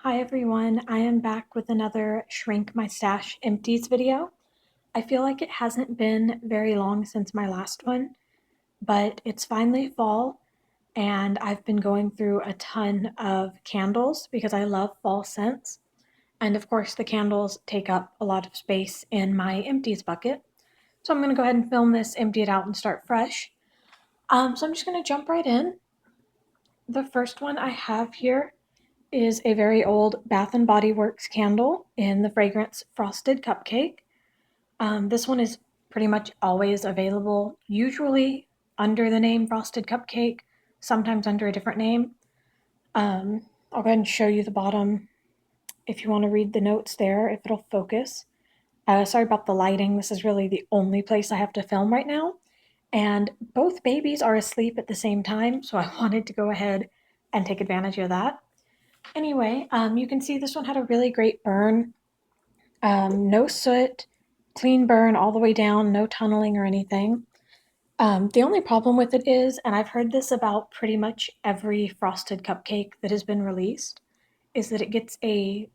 Hi everyone, I am back with another Shrink My Stash Empties video. I feel like it hasn't been very long since my last one, but it's finally fall and I've been going through a ton of candles because I love fall scents. And of course the candles take up a lot of space in my empties bucket. So I'm going to go ahead and film this, empty it out, and start fresh. So I'm just going to jump right in. The first one I have here is a very old Bath and Body Works candle in the fragrance Frosted Cupcake. This one is pretty much always available, usually under the name Frosted Cupcake, sometimes under a different name. I'll go ahead and show you the bottom if you want to read the notes there, if it'll focus. Sorry about the lighting. This is really the only place I have to film right now. And both babies are asleep at the same time, so I wanted to go ahead and take advantage of that. Anyway, you can see this one had a really great burn. No soot, clean burn all the way down, no tunneling or anything. The only problem with it is, and I've heard this about pretty much every frosted cupcake that has been released, is that it gets a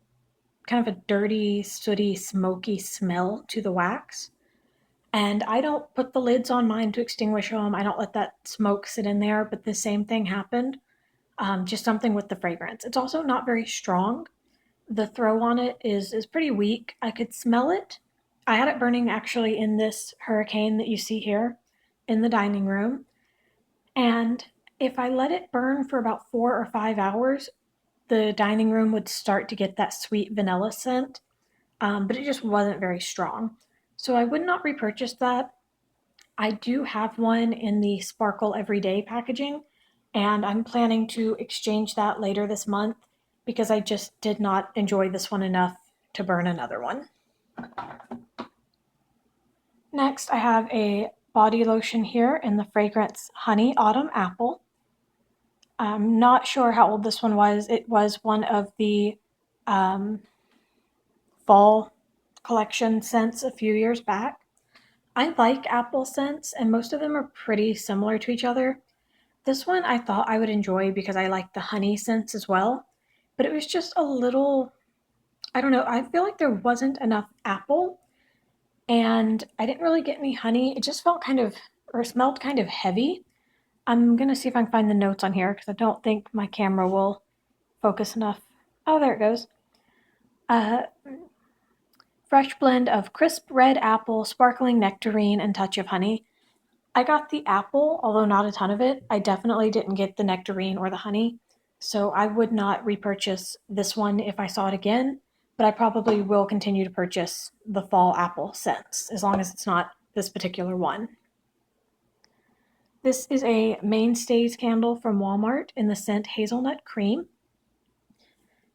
kind of a dirty, sooty, smoky smell to the wax. And I don't put the lids on mine to extinguish them. I don't let that smoke sit in there, but the same thing happened. Just something with the fragrance. It's also not very strong. The throw on it is pretty weak. I could smell it. I had it burning actually in this hurricane that you see here in the dining room. And if I let it burn for about 4 or 5 hours, the dining room would start to get that sweet vanilla scent, but it just wasn't very strong. So I would not repurchase that. I do have one in the Sparkle Everyday packaging, and I'm planning to exchange that later this month because I just did not enjoy this one enough to burn another one. Next, I have a body lotion here in the fragrance Honey Autumn Apple. I'm not sure how old this one was. It was one of the fall collection scents a few years back. I like apple scents, and most of them are pretty similar to each other. This one I thought I would enjoy because I like the honey scents as well, but it was just a little, I don't know, I feel like there wasn't enough apple and I didn't really get any honey. It just felt kind of, or smelled kind of heavy. I'm gonna see if I can find the notes on here because I don't think my camera will focus enough. Oh, there it goes. Uh, Fresh blend of crisp red apple, sparkling nectarine, and touch of honey. I got the apple, although not a ton of it. I definitely didn't get the nectarine or the honey, so I would not repurchase this one if I saw it again, but I probably will continue to purchase the fall apple scents, as long as it's not this particular one. This is a Mainstays candle from Walmart in the scent Hazelnut Cream.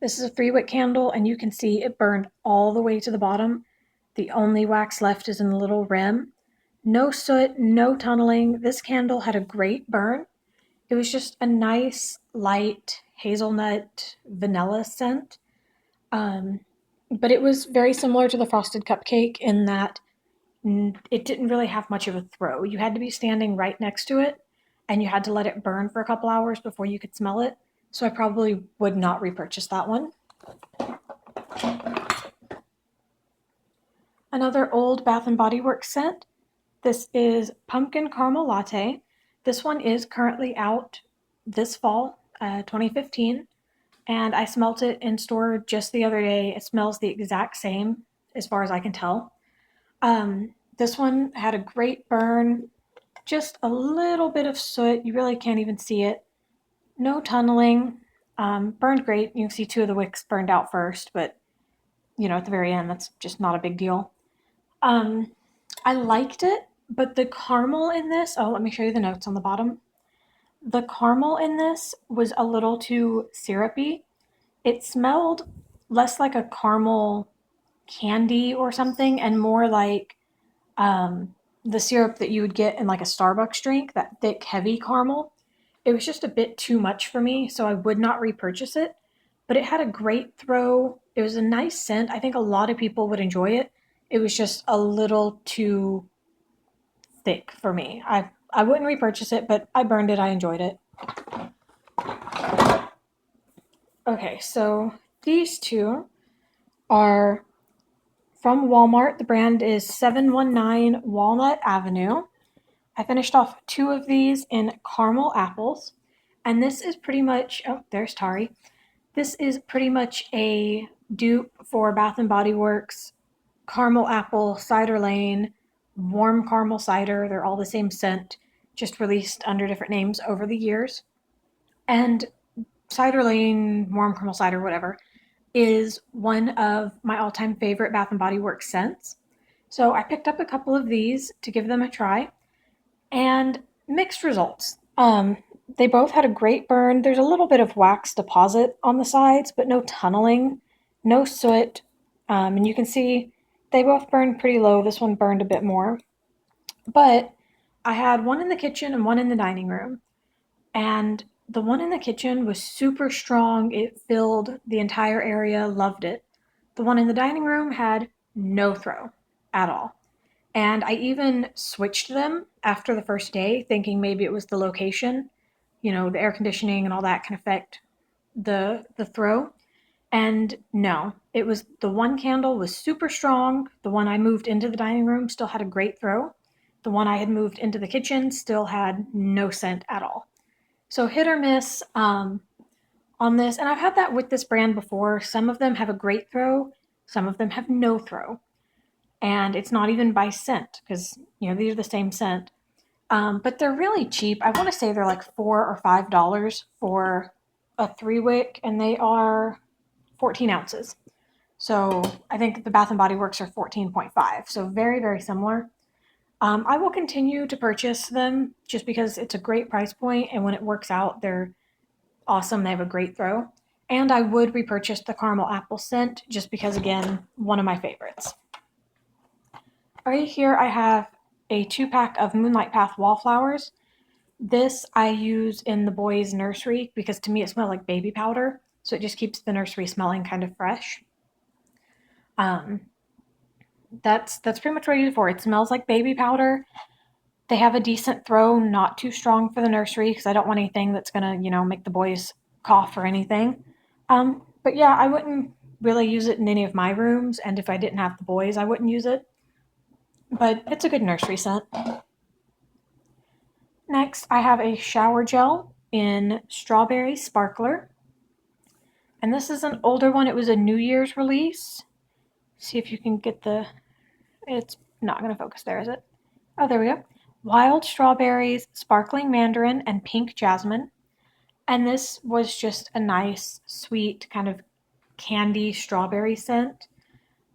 This is a 3-wick candle, and you can see it burned all the way to the bottom. The only wax left is in the little rim. No soot, no tunneling. This candle had a great burn. It was just a nice, light hazelnut vanilla scent. But it was very similar to the Frosted Cupcake in that it didn't really have much of a throw. You had to be standing right next to it, and you had to let it burn for a couple hours before you could smell it. So I probably would not repurchase that one. Another old Bath and Body Works scent. This is Pumpkin Caramel Latte. This one is currently out this fall, 2015, and I smelt it in store just the other day. It smells the exact same as far as I can tell. This one had a great burn, just a little bit of soot. You really can't even see it. No tunneling. Burned great. You can see 2 of the wicks burned out first, but at the very end, that's just not a big deal. I liked it, but the caramel in this, oh, let me show you the notes on the bottom. The caramel in this was a little too syrupy. It smelled less like a caramel candy or something and more like the syrup that you would get in like a Starbucks drink, that thick, heavy caramel. It was just a bit too much for me, so I would not repurchase it. But it had a great throw. It was a nice scent. I think a lot of people would enjoy it. It was just a little too thick for me. I wouldn't repurchase it, but I burned it. I enjoyed it. Okay, so These two are from Walmart. The brand is 719 Walnut Avenue. I finished off two of these in caramel apples. And this is pretty much, oh, there's Tari. This is pretty much a dupe for Bath and Body Works caramel apple cider lane, warm caramel cider. They're all the same scent, just released under different names over the years. And cider lane, warm caramel cider, whatever, is one of my all-time favorite Bath and Body Works scents. So I picked up a couple of these to give them a try, and mixed results. They both had a great burn. There's a little bit of wax deposit on the sides, but no tunneling, no soot. And you can see they both burned pretty low. This one burned a bit more. But I had one in the kitchen and one in the dining room. And the one in the kitchen was super strong. It filled the entire area, loved it. The one in the dining room had no throw at all. And I even switched them after the first day, thinking maybe it was the location. You know, the air conditioning and all that can affect the throw. And no, it was the one candle was super strong. The one I moved into the dining room still had a great throw. The one I had moved into the kitchen still had no scent at all. So hit or miss on this. And I've had that with this brand before. Some of them have a great throw, some of them have no throw. And it's not even by scent because, you know, these are the same scent. But they're really cheap. I want to say they're like $4 or $5 for a 3-wick, and they are 14 ounces. So I think the Bath and Body Works are 14.5. So very, very similar. I will continue to purchase them just because it's a great price point, and when it works out, they're awesome. They have a great throw. And I would repurchase the caramel apple scent just because, again, one of my favorites. Right here I have a 2-pack of Moonlight Path Wallflowers. This I use in the boys' nursery because to me it smells like baby powder, so it just keeps the nursery smelling kind of fresh. That's pretty much what I use it for. It smells like baby powder. They have a decent throw, not too strong for the nursery because I don't want anything that's gonna, you know, make the boys cough or anything. But yeah, I wouldn't really use it in any of my rooms, and if I didn't have the boys, I wouldn't use it. But it's a good nursery scent. Next, I have a shower gel in Strawberry Sparkler. And this is an older one. It was a New Year's release. See if you can get the... It's not going to focus there, is it? Oh, there we go. Wild Strawberries, Sparkling Mandarin, and Pink Jasmine. And this was just a nice, sweet, kind of candy strawberry scent.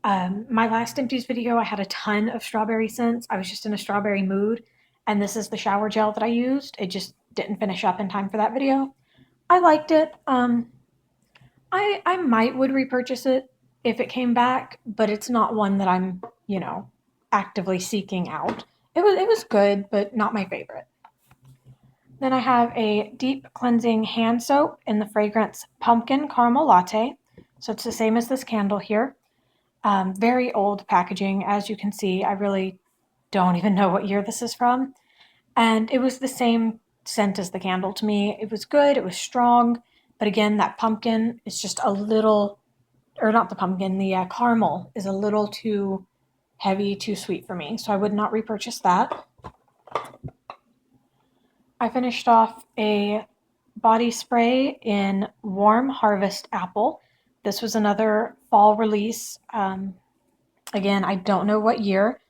My last Empties video, I had a ton of strawberry scents. I was just in a strawberry mood, and this is the shower gel that I used. It just didn't finish up in time for that video. I liked it. I might would repurchase it if it came back, but it's not one that I'm, you know, actively seeking out. It was good, but not my favorite. Then I have a deep cleansing hand soap in the fragrance Pumpkin Caramel Latte. So it's the same as this candle here. Very old packaging, as you can see. I really don't even know what year this is from. And it was the same scent as the candle to me. It was good, it was strong, but again, that pumpkin is just a little, or not the pumpkin, the caramel is a little too heavy, too sweet for me, so I would not repurchase that. I finished off a body spray in Warm Harvest Apple. This was another fall release. Again, I don't know what year.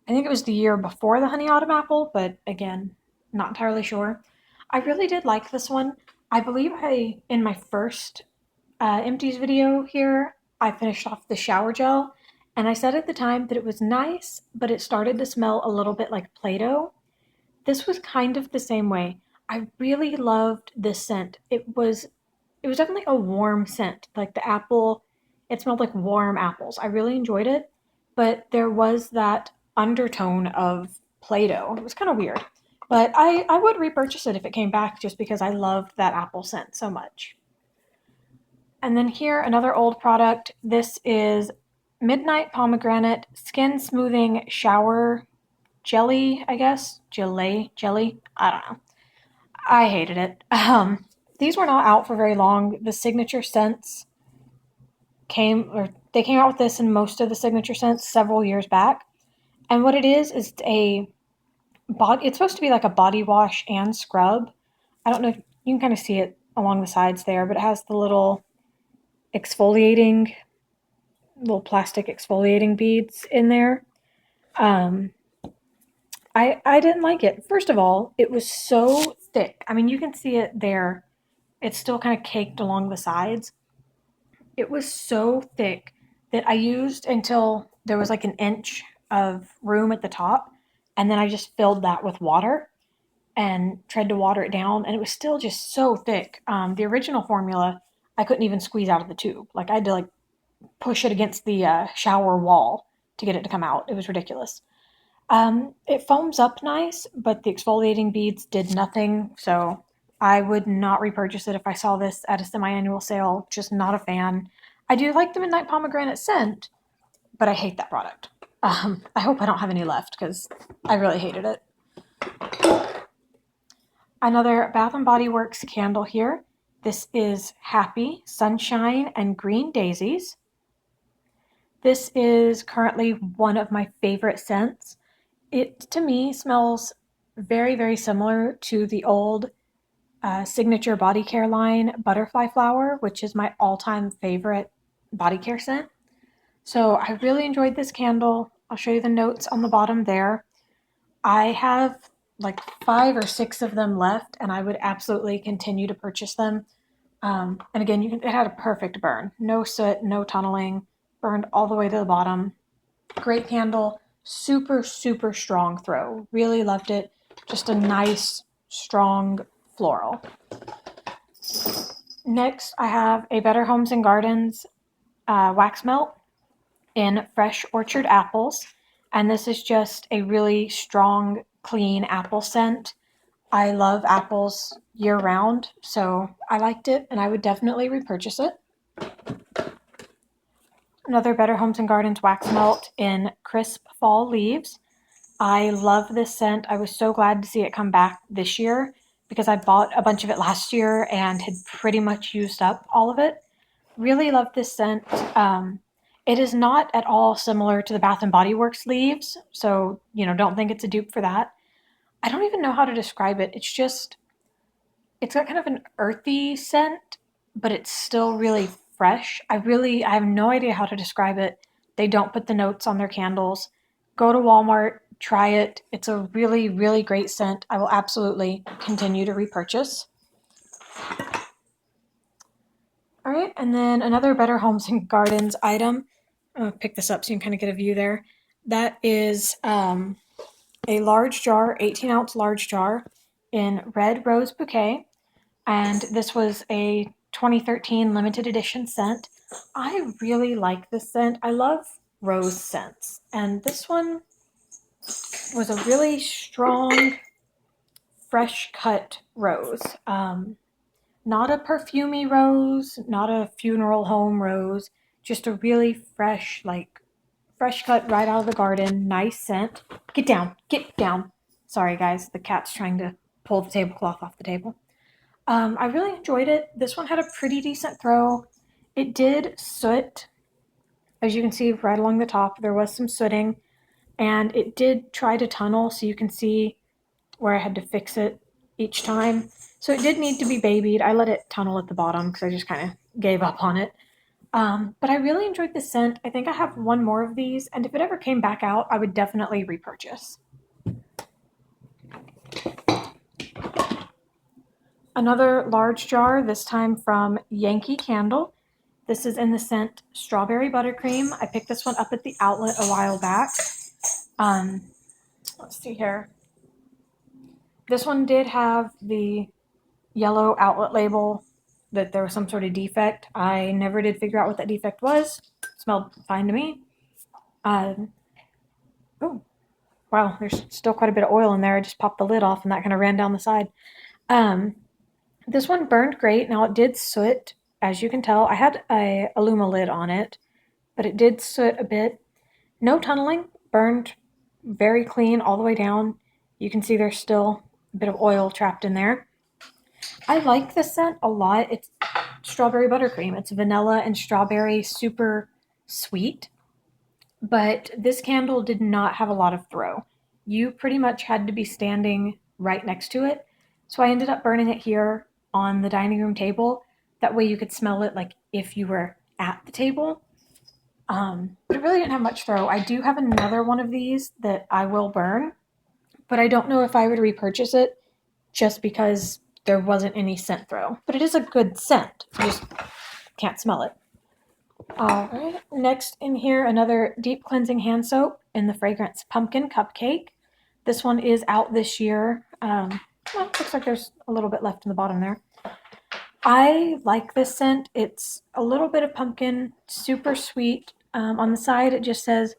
I think it was the year before the Honey Autumn Apple, but again, not entirely sure. I really did like this one. I believe in my first Empties video here, I finished off the shower gel, and I said at the time that it was nice, but it started to smell a little bit like Play-Doh. This was kind of the same way. I really loved this scent. It was definitely a warm scent. Like the apple, it smelled like warm apples. I really enjoyed it, but there was that undertone of Play-Doh. It was kind of weird. But I would repurchase it if it came back just because I loved that apple scent so much. And then here, another old product. This is Midnight Pomegranate Skin Smoothing Shower Jelly, I guess. Jelly. I don't know. I hated it. These were not out for very long. The signature scents they came out with this in most of the signature scents several years back. And what it is it's supposed to be like a body wash and scrub. I don't know if you can kind of see it along the sides there, but it has the little plastic exfoliating beads in there. Um, I didn't like it. First of all, it was so thick. I mean, you can see it there. It's still kind of caked along the sides. It was so thick that I used until there was like an inch of room at the top, and then I just filled that with water and tried to water it down, and it was still just so thick. The original formula, I couldn't even squeeze out of the tube. Like I had to like push it against the shower wall to get it to come out. It was ridiculous. It foams up nice, but the exfoliating beads did nothing, so I would not repurchase it if I saw this at a semi-annual sale. Just not a fan. I do like the Midnight Pomegranate scent, but I hate that product. I hope I don't have any left because I really hated it. Another Bath & Body Works candle here. This is Happy, Sunshine, and Green Daisies. This is currently one of my favorite scents. It, to me, smells very, very similar to the old signature body care line Butterfly Flower, which is my all-time favorite body care scent. So I really enjoyed this candle. I'll show you the notes on the bottom there. I have like 5 or 6 of them left, and I would absolutely continue to purchase them. And again, it had a perfect burn. No soot, no tunneling, burned all the way to the bottom. Great candle, super, super strong throw. Really loved it. Just a nice, strong floral. Next, I have a Better Homes and Gardens wax melt in Fresh Orchard Apples. And this is just a really strong, clean apple scent. I love apples year round, so I liked it and I would definitely repurchase it. Another Better Homes and Gardens wax melt in Crisp Fall Leaves. I love this scent. I was so glad to see it come back this year because I bought a bunch of it last year and had pretty much used up all of it. Really love this scent. It is not at all similar to the Bath & Body Works leaves, so don't think it's a dupe for that. I don't even know how to describe it. It's got kind of an earthy scent, but it's still really fresh. I have no idea how to describe it. They don't put the notes on their candles. Go to Walmart, try it. It's a really, really great scent. I will absolutely continue to repurchase. All right, and then another Better Homes and Gardens item. I'll pick this up so you can kind of get a view there. That is a large jar, 18-ounce large jar in Red Rose Bouquet. And this was a 2013 limited edition scent. I really like this scent. I love rose scents. And this one was a really strong, fresh cut rose. Not a perfumey rose, not a funeral home rose, just a really fresh cut right out of the garden, nice scent. Get down, get down. Sorry guys, the cat's trying to pull the tablecloth off the table. I really enjoyed it. This one had a pretty decent throw. It did soot. As you can see right along the top, there was some sooting. And it did try to tunnel, so you can see where I had to fix it each time. So it did need to be babied. I let it tunnel at the bottom because I just kind of gave up on it. But I really enjoyed the scent. I think I have one more of these, and if it ever came back out, I would definitely repurchase. Another large jar, this time from Yankee Candle. This is in the scent Strawberry Buttercream. I picked this one up at the outlet a while back. Let's see here. This one did have the yellow outlet label that there was some sort of defect. I never did figure out what that defect was. It smelled fine to me. Oh, wow, there's still quite a bit of oil in there. I just popped the lid off and that kind of ran down the side. This one burned great. Now it did soot, as you can tell. I had a Illuma lid on it, but it did soot a bit. No tunneling, burned very clean all the way down. You can see there's still a bit of oil trapped in there. I like this scent a lot. strawberry buttercream. It's vanilla and strawberry, super sweet. But this candle did not have a lot of throw. You pretty much had to be standing right next to it. So I ended up burning it here on the dining room table. That way you could smell it like if you were at the table. But it really didn't have much throw. I do have another one of these that I will burn, but I don't know if I would repurchase it just because there wasn't any scent throw. But it is a good scent. You just can't smell it. Alright, next in here, another deep cleansing hand soap in the fragrance Pumpkin Cupcake. This one is out this year. Looks like there's a little bit left in the bottom there. I like this scent. It's a little bit of pumpkin, super sweet. On the side, it just says,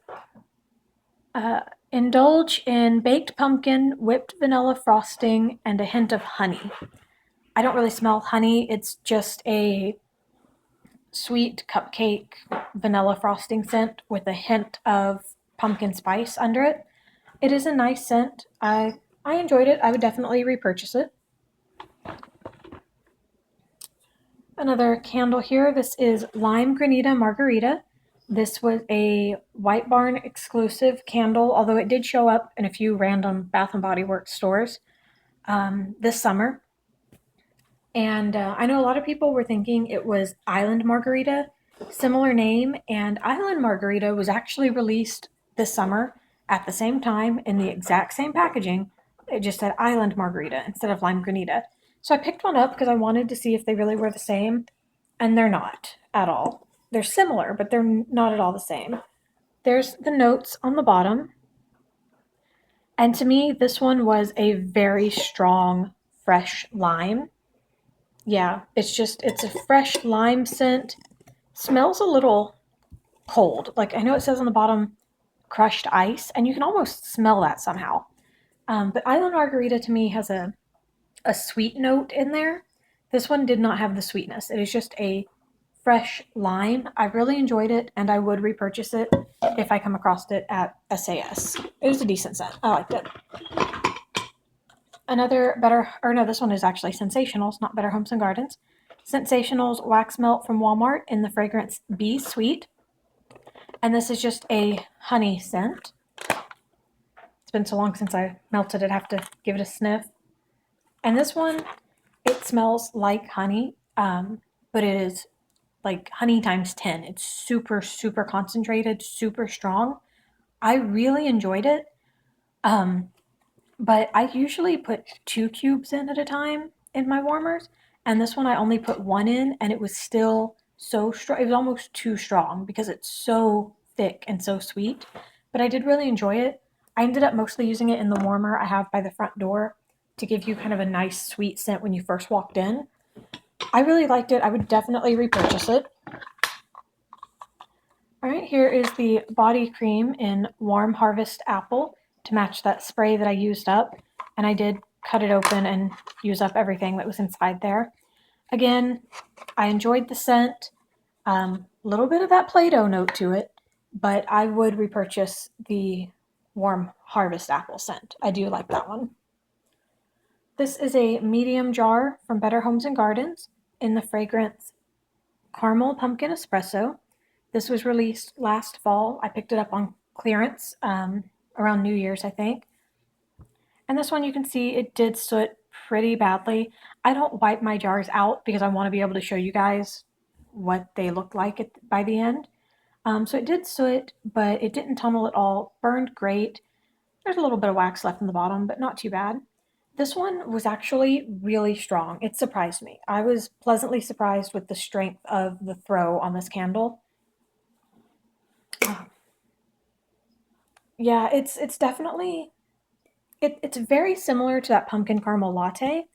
indulge in baked pumpkin, whipped vanilla frosting, and a hint of honey. I don't really smell honey. It's just a sweet cupcake vanilla frosting scent with a hint of pumpkin spice under it. It is a nice scent. I enjoyed it. I would definitely repurchase it. Another candle here. This is Lime Granita Margarita. This was a White Barn exclusive candle, although it did show up in a few random Bath & Body Works stores this summer. And I know a lot of people were thinking it was Island Margarita, similar name, and Island Margarita was actually released this summer at the same time in the exact same packaging. It just said Island Margarita instead of Lime Granita. So I picked one up because I wanted to see if they really were the same, and they're not at all. They're similar, but they're not at all the same. There's the notes on the bottom. And to me, this one was a very strong, fresh lime. Yeah, it's a fresh lime scent. Smells a little cold. Like, I know it says on the bottom crushed ice, and you can almost smell that somehow. But Island Margarita to me has a sweet note in there. This one did not have the sweetness. It is just a fresh lime. I really enjoyed it, and I would repurchase it if I come across it at SAS. It was a decent scent. I liked it. This one is actually Sensationals, not Better Homes and Gardens. Sensationals Wax Melt from Walmart in the fragrance Be Sweet. And this is just a honey scent. It's been so long since I melted it, I have to give it a sniff. And this one, it smells like honey, but it is like honey times 10. It's super, super concentrated, super strong. I really enjoyed it. But I usually put 2 cubes in at a time in my warmers, and this one I only put 1 in, and it was still so strong. It was almost too strong because it's so thick and so sweet, but I did really enjoy it. I ended up mostly using it in the warmer I have by the front door to give you kind of a nice sweet scent when you first walked in. I really liked it. I would definitely repurchase it. All right, here is the body cream in Warm Harvest Apple to match that spray that I used up, and I did cut it open and use up everything that was inside there. Again, I enjoyed the scent, a little bit of that Play-Doh note to it, but I would repurchase the Warm Harvest Apple scent. I do like that one. This is a medium jar from Better Homes and Gardens in the fragrance Caramel Pumpkin Espresso. This was released last fall. I picked it up on clearance around New Year's, I think. And this one you can see it did soot pretty badly. I don't wipe my jars out because I want to be able to show you guys what they look like by the end. So it did soot, but it didn't tunnel at all. Burned great. There's a little bit of wax left in the bottom, but not too bad. This one was actually really strong. It surprised me. I was pleasantly surprised with the strength of the throw on this candle. Yeah, it's definitely, it's very similar to that pumpkin caramel latte,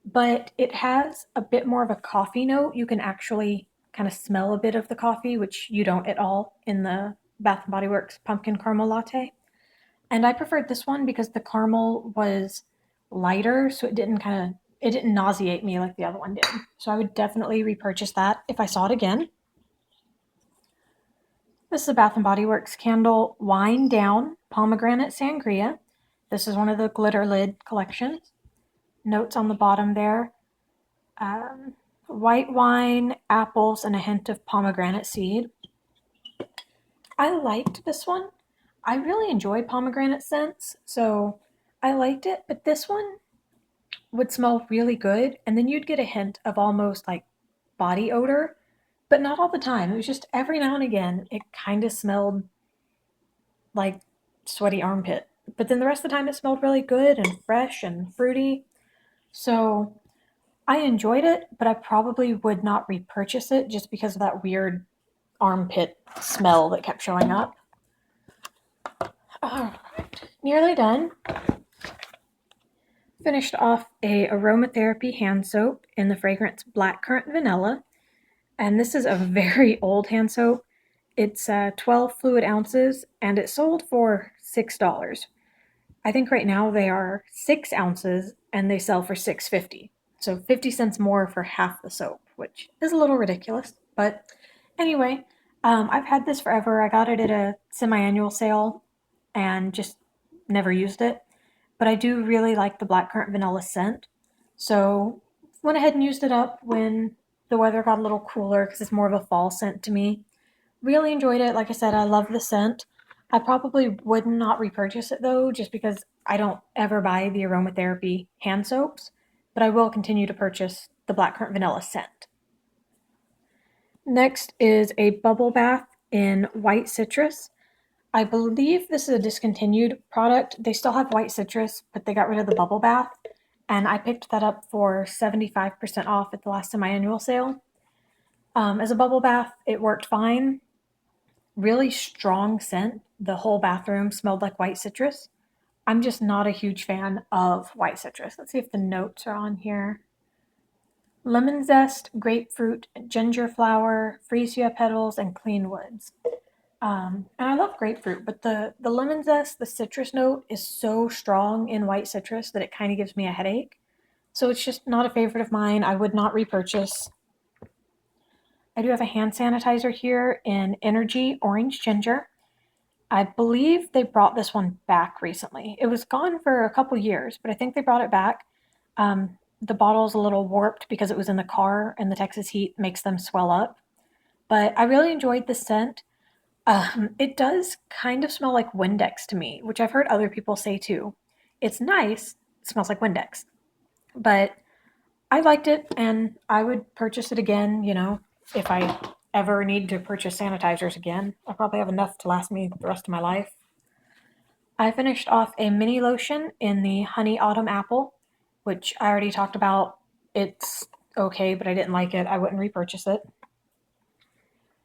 but it has a bit more of a coffee note. You can actually kind of smell a bit of the coffee, which you don't at all in the Bath & Body Works pumpkin caramel latte. And I preferred this one because the caramel was lighter, so it didn't nauseate me like the other one did. So I would definitely repurchase that if I saw it again. This is a Bath & Body Works candle, Wine Down Pomegranate Sangria. This is one of the glitter lid collections. Notes on the bottom there. white wine, apples, and a hint of pomegranate seed. I liked this one. I really enjoy pomegranate scents, so I liked it, but this one would smell really good, and then you'd get a hint of almost like body odor, but not all the time. It was just every now and again, it kind of smelled like sweaty armpit. But then the rest of the time, it smelled really good and fresh and fruity. So I enjoyed it, but I probably would not repurchase it just because of that weird armpit smell that kept showing up. All right, nearly done. Finished off a aromatherapy hand soap in the fragrance Blackcurrant Vanilla. And this is a very old hand soap. It's 12 fluid ounces and it sold for $6. I think right now they are 6 ounces and they sell for $6.50. So 50 cents more for half the soap, which is a little ridiculous. But anyway, I've had this forever. I got it at a semi-annual sale and just never used it. But I do really like the blackcurrant vanilla scent. So went ahead and used it up when the weather got a little cooler because it's more of a fall scent to me. Really enjoyed it. Like I said, I love the scent. I probably would not repurchase it though, just because I don't ever buy the aromatherapy hand soaps, but I will continue to purchase the blackcurrant vanilla scent. Next is a bubble bath in white citrus. I believe this is a discontinued product. They still have white citrus, but they got rid of the bubble bath. And I picked that up for 75% off at the last semi-annual sale. As a bubble bath, it worked fine. Really strong scent. The whole bathroom smelled like white citrus. I'm just not a huge fan of white citrus. Let's see if the notes are on here. Lemon zest, grapefruit, ginger flower, freesia petals, and clean woods. And I love grapefruit, but the lemon zest, the citrus note is so strong in white citrus that it kind of gives me a headache. So it's just not a favorite of mine. I would not repurchase. I do have a hand sanitizer here in Energy Orange Ginger. I believe they brought this one back recently. It was gone for a couple years, but I think they brought it back. The bottle's a little warped because it was in the car and the Texas heat makes them swell up. But I really enjoyed the scent. It does kind of smell like Windex to me, which I've heard other people say too. It's nice. It smells like Windex. But I liked it and I would purchase it again, if I ever need to purchase sanitizers again. I probably have enough to last me the rest of my life. I finished off a mini lotion in the Honey Autumn Apple, which I already talked about. It's okay, but I didn't like it. I wouldn't repurchase it.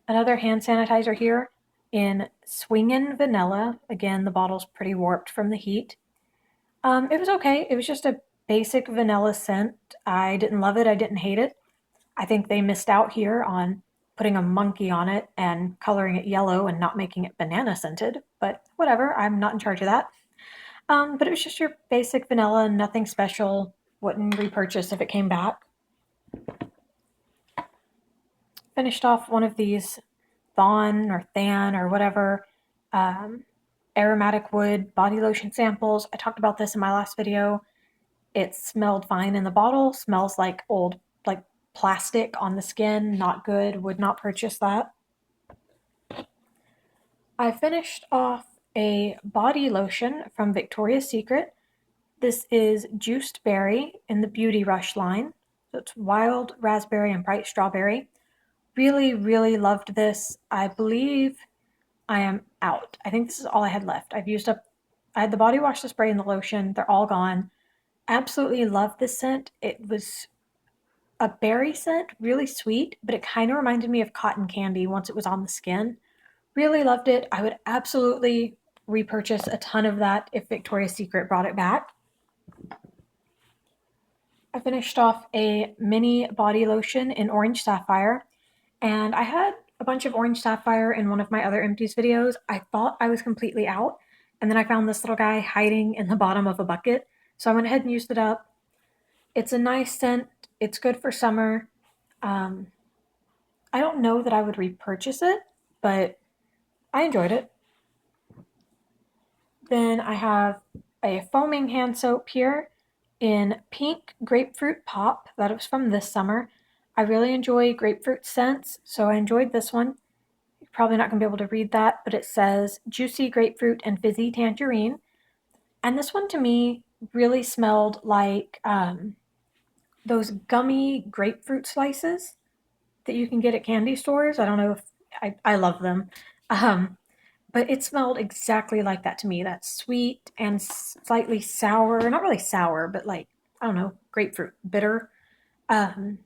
Another hand sanitizer here in Swingin' Vanilla. Again, the bottle's pretty warped from the heat. It was okay. It was just a basic vanilla scent. I didn't love it. I didn't hate it. I think they missed out here on putting a monkey on it and coloring it yellow and not making it banana scented, but whatever, I'm not in charge of that. But it was just your basic vanilla, nothing special. Wouldn't repurchase if it came back. Finished off one of these Than or whatever aromatic wood body lotion samples. I talked about this in my last video. It smelled fine in the bottle, smells like old like plastic on the skin, not good, would not purchase that. I finished off a body lotion from Victoria's Secret. This is Juiced Berry in the Beauty Rush line. So it's wild raspberry and bright strawberry. Really, really loved this. I believe I am out. I think this is all I had left. I had the body wash, the spray, and the lotion. They're all gone. Absolutely loved this scent. It was a berry scent, really sweet, but it kind of reminded me of cotton candy once it was on the skin. Really loved it. I would absolutely repurchase a ton of that if Victoria's Secret brought it back. I finished off a mini body lotion in Orange Sapphire, and I had a bunch of Orange Sapphire in one of my other Empties videos. I thought I was completely out, and then I found this little guy hiding in the bottom of a bucket, so I went ahead and used it up. It's a nice scent. It's good for summer. Um, I don't know that I would repurchase it, but I enjoyed it. Then I have a foaming hand soap here in Pink Grapefruit Pop. That was from this summer. I really enjoy grapefruit scents, so I enjoyed this one. You're probably not going to be able to read that, but it says juicy grapefruit and fizzy tangerine. And this one to me really smelled like those gummy grapefruit slices that you can get at candy stores. I don't know if I love them. Um, but it smelled exactly like that to me. That sweet and slightly sour, not really sour, but like, I don't know, grapefruit, bitter. Um,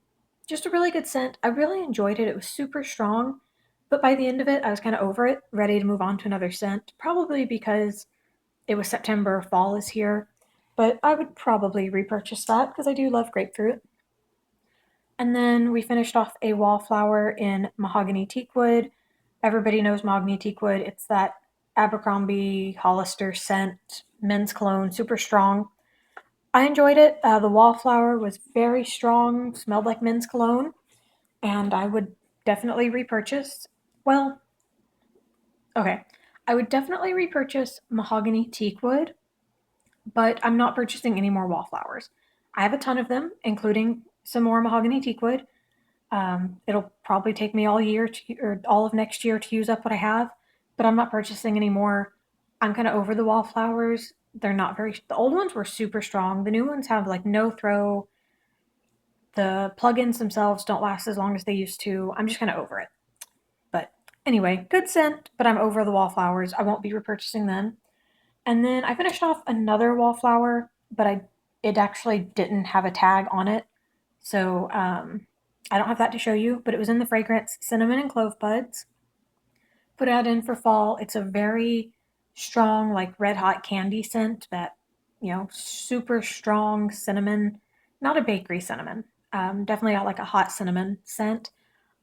just a really good scent. I really enjoyed it. It was super strong, but by the end of it, I was kind of over it, ready to move on to another scent, probably because it was September, fall is here. But I would probably repurchase that because I do love grapefruit. And then we finished off a wallflower in mahogany teakwood. Everybody knows mahogany teakwood. It's that Abercrombie Hollister scent, men's cologne, super strong. I enjoyed it. The wallflower was very strong, smelled like men's cologne, and I would definitely repurchase. Well, okay. I would definitely repurchase mahogany teakwood, but I'm not purchasing any more wallflowers. I have a ton of them, including some more mahogany teakwood. It'll probably take me all year or all of next year to use up what I have, but I'm not purchasing any more. I'm kind of over the wallflowers. They're not very, the old ones were super strong. The new ones have like no throw. The plugins themselves don't last as long as they used to. I'm just kind of over it. But anyway, good scent, but I'm over the wallflowers. I won't be repurchasing them. And then I finished off another wallflower, but it actually didn't have a tag on it. So I don't have that to show you, but it was in the fragrance cinnamon and clove buds. Put that in for fall. It's a very strong, like red hot candy scent that, super strong cinnamon, not a bakery cinnamon. Definitely got like a hot cinnamon scent.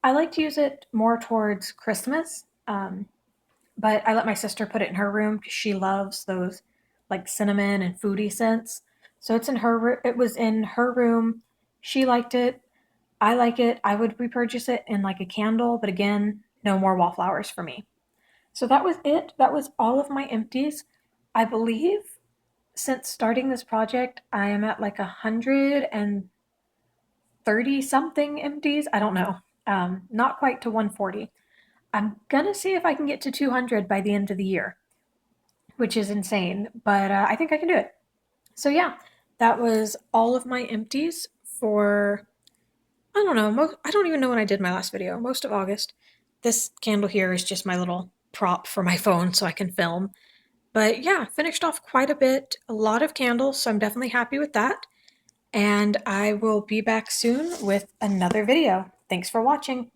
I like to use it more towards Christmas, but I let my sister put it in her room because she loves those like cinnamon and foodie scents. So it's in her. It was in her room. She liked it. I like it. I would repurchase it in like a candle, but again, no more wallflowers for me. So that was it. That was all of my empties. I believe since starting this project, I am at like 130 something empties. I don't know. Not quite to 140. I'm gonna see if I can get to 200 by the end of the year, which is insane, but I think I can do it. So yeah, that was all of my empties for, I don't know, I don't even know when I did my last video, most of August. This candle here is just my little prop for my phone so I can film. But yeah, finished off quite a bit, a lot of candles, so I'm definitely happy with that. And I will be back soon with another video. Thanks for watching.